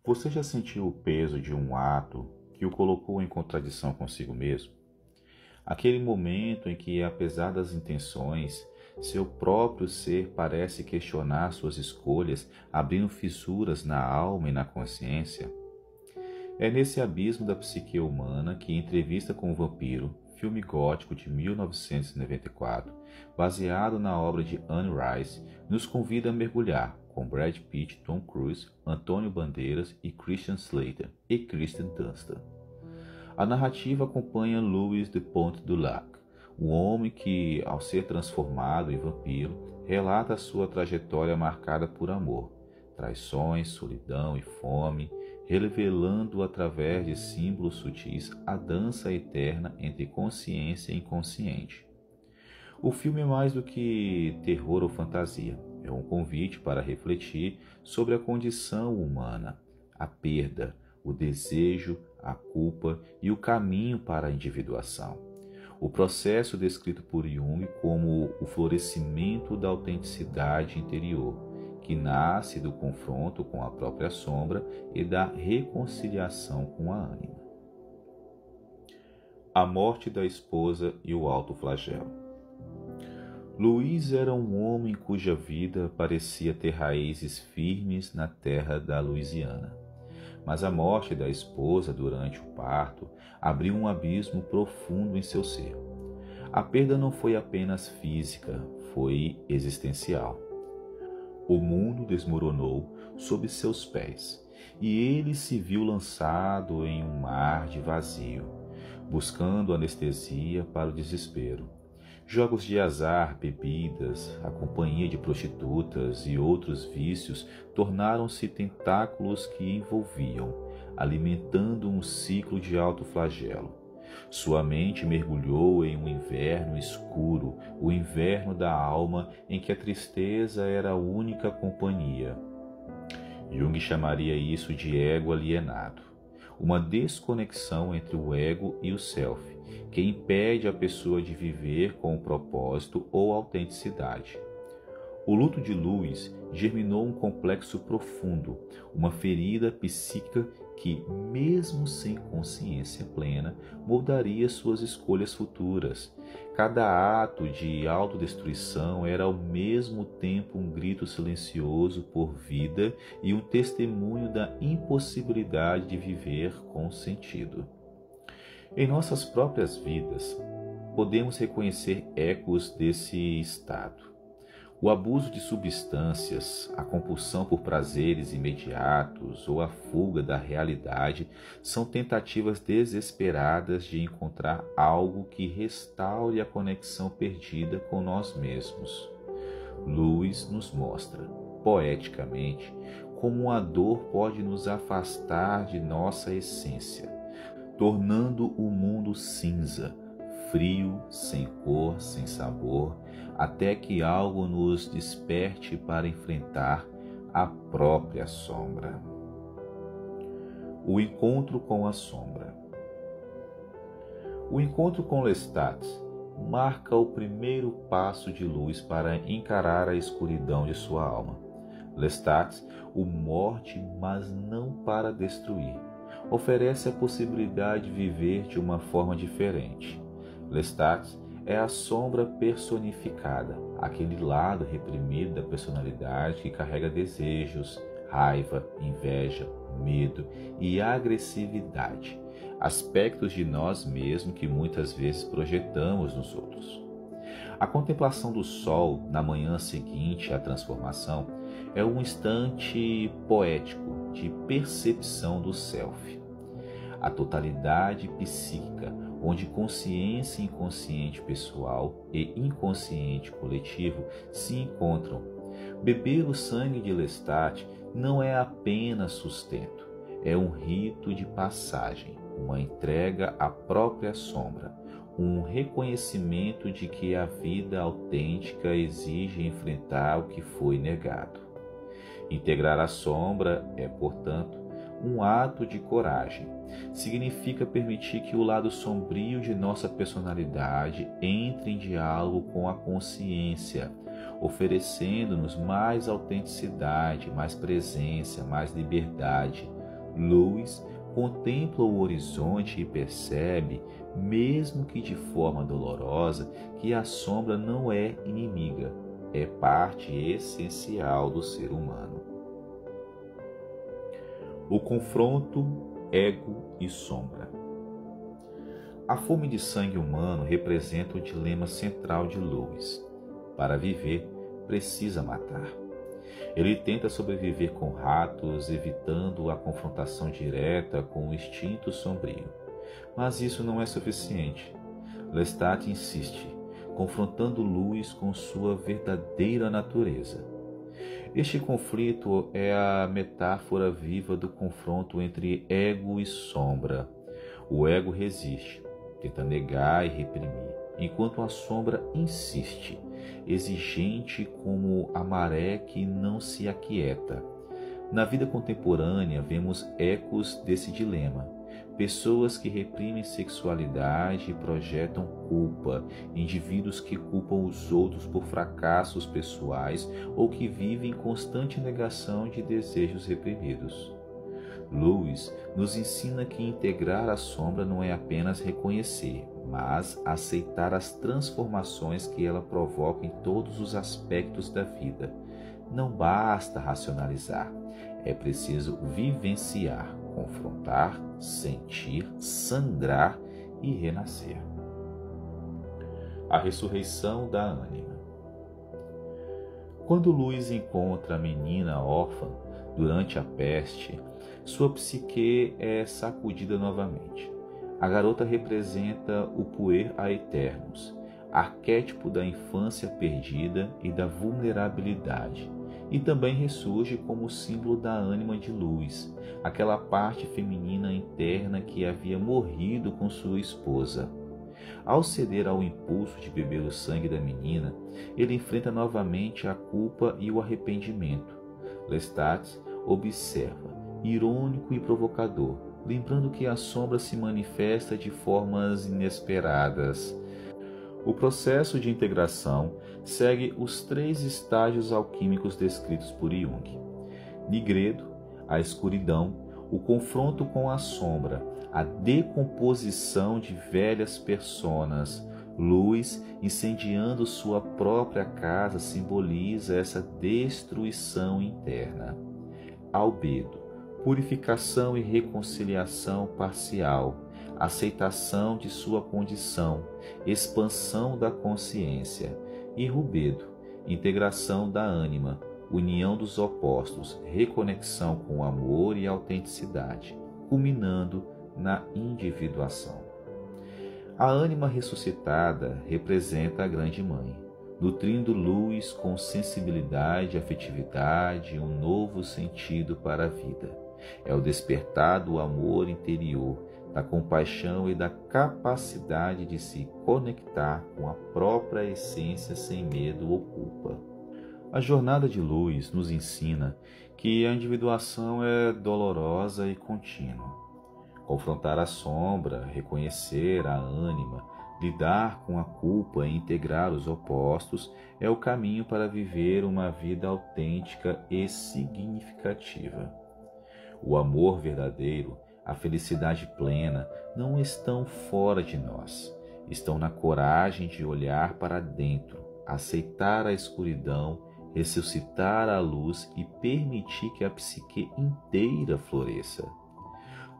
Você já sentiu o peso de um ato que o colocou em contradição consigo mesmo? Aquele momento em que, apesar das intenções, seu próprio ser parece questionar suas escolhas, abrindo fissuras na alma e na consciência? É nesse abismo da psique humana que Entrevista com o Vampiro, filme gótico de 1994, baseado na obra de Anne Rice, nos convida a mergulhar, com Brad Pitt, Tom Cruise, Antônio Bandeiras e Christian Slater e Kristen Dunst. A narrativa acompanha Louis de Pont-du-Lac, um homem que, ao ser transformado em vampiro, relata sua trajetória marcada por amor, traições, solidão e fome, revelando através de símbolos sutis a dança eterna entre consciência e inconsciente. O filme é mais do que terror ou fantasia, é um convite para refletir sobre a condição humana, a perda, o desejo, a culpa e o caminho para a individuação. O processo descrito por Jung como o florescimento da autenticidade interior, que nasce do confronto com a própria sombra e da reconciliação com a ânima. A morte da esposa e o alto flagelo. Luiz era um homem cuja vida parecia ter raízes firmes na terra da Louisiana. Mas a morte da esposa durante o parto abriu um abismo profundo em seu ser. A perda não foi apenas física, foi existencial. O mundo desmoronou sob seus pés e ele se viu lançado em um mar de vazio, buscando anestesia para o desespero. Jogos de azar, bebidas, a companhia de prostitutas e outros vícios tornaram-se tentáculos que envolviam, alimentando um ciclo de alto flagelo. Sua mente mergulhou em um inverno escuro, o inverno da alma em que a tristeza era a única companhia. Jung chamaria isso de ego alienado, uma desconexão entre o ego e o self, que impede a pessoa de viver com propósito ou autenticidade. O luto de Louis germinou um complexo profundo, uma ferida psíquica que, mesmo sem consciência plena, moldaria suas escolhas futuras. Cada ato de autodestruição era ao mesmo tempo um grito silencioso por vida e um testemunho da impossibilidade de viver com sentido. Em nossas próprias vidas, podemos reconhecer ecos desse estado. O abuso de substâncias, a compulsão por prazeres imediatos ou a fuga da realidade são tentativas desesperadas de encontrar algo que restaure a conexão perdida com nós mesmos. Lewis nos mostra, poeticamente, como a dor pode nos afastar de nossa essência, tornando o mundo cinza, frio, sem cor, sem sabor, até que algo nos desperte para enfrentar a própria sombra. O encontro com a sombra. O encontro com Lestat marca o primeiro passo de luz para encarar a escuridão de sua alma. Lestat o morde, mas não para destruir. Oferece a possibilidade de viver de uma forma diferente. Lestat é a sombra personificada, aquele lado reprimido da personalidade que carrega desejos, raiva, inveja, medo e agressividade, aspectos de nós mesmos que muitas vezes projetamos nos outros. A contemplação do sol na manhã seguinte à transformação é um instante poético de percepção do self. A totalidade psíquica, onde consciência inconsciente pessoal e inconsciente coletivo se encontram. Beber o sangue de Lestat não é apenas sustento, é um rito de passagem, uma entrega à própria sombra, um reconhecimento de que a vida autêntica exige enfrentar o que foi negado. Integrar a sombra é, portanto, um ato de coragem. Significa permitir que o lado sombrio de nossa personalidade entre em diálogo com a consciência, oferecendo-nos mais autenticidade, mais presença, mais liberdade, Lewis contempla o horizonte e percebe, mesmo que de forma dolorosa, que a sombra não é inimiga, é parte essencial do ser humano. O confronto ego e sombra. A fome de sangue humano representa o dilema central de Lewis. Para viver, precisa matar. Ele tenta sobreviver com ratos, evitando a confrontação direta com o instinto sombrio. Mas isso não é suficiente. Lestat insiste, confrontando Lewis com sua verdadeira natureza. Este conflito é a metáfora viva do confronto entre ego e sombra. O ego resiste, tenta negar e reprimir, enquanto a sombra insiste, exigente como a maré que não se aquieta. Na vida contemporânea, vemos ecos desse dilema. Pessoas que reprimem sexualidade e projetam culpa, indivíduos que culpam os outros por fracassos pessoais ou que vivem em constante negação de desejos reprimidos. Lewis nos ensina que integrar a sombra não é apenas reconhecer, mas aceitar as transformações que ela provoca em todos os aspectos da vida. Não basta racionalizar, é preciso vivenciar, confrontar, sentir, sangrar e renascer. A ressurreição da ânima. Quando Lewis encontra a menina órfã durante a peste, sua psique é sacudida novamente. A garota representa o puer aeternus, arquétipo da infância perdida e da vulnerabilidade, e também ressurge como símbolo da ânima de Lewis, aquela parte feminina interna que havia morrido com sua esposa. Ao ceder ao impulso de beber o sangue da menina, ele enfrenta novamente a culpa e o arrependimento. Lestat observa, irônico e provocador, lembrando que a sombra se manifesta de formas inesperadas. O processo de integração segue os 3 estágios alquímicos descritos por Jung: nigredo, a escuridão, o confronto com a sombra, a decomposição de velhas personas. Lewis, incendiando sua própria casa, simboliza essa destruição interna. Albedo, purificação e reconciliação parcial, aceitação de sua condição, expansão da consciência. E rubedo, integração da ânima, união dos opostos, reconexão com o amor e autenticidade, culminando na individuação. A ânima ressuscitada representa a Grande Mãe, nutrindo Lewis com sensibilidade, afetividade e um novo sentido para a vida. É o despertar do amor interior, da compaixão e da capacidade de se conectar com a própria essência sem medo ou culpa. A jornada de Lewis nos ensina que a individuação é dolorosa e contínua. Confrontar a sombra, reconhecer a ânima, lidar com a culpa e integrar os opostos é o caminho para viver uma vida autêntica e significativa. O amor verdadeiro, a felicidade plena não estão fora de nós, estão na coragem de olhar para dentro, aceitar a escuridão, ressuscitar a luz e permitir que a psique inteira floresça.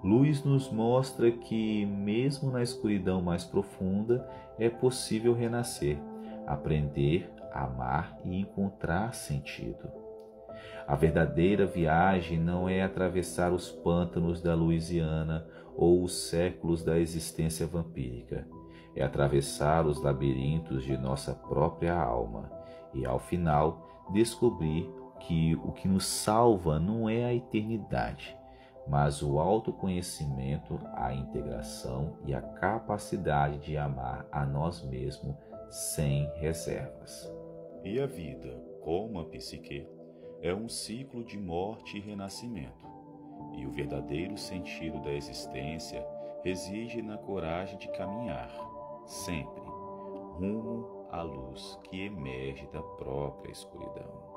Lewis nos mostra que, mesmo na escuridão mais profunda, é possível renascer, aprender, amar e encontrar sentido. A verdadeira viagem não é atravessar os pântanos da Louisiana ou os séculos da existência vampírica. É atravessar os labirintos de nossa própria alma e, ao final, descobrir que o que nos salva não é a eternidade, mas o autoconhecimento, a integração e a capacidade de amar a nós mesmos sem reservas. E a vida, como a psique, é um ciclo de morte e renascimento, e o verdadeiro sentido da existência reside na coragem de caminhar, sempre, rumo à luz que emerge da própria escuridão.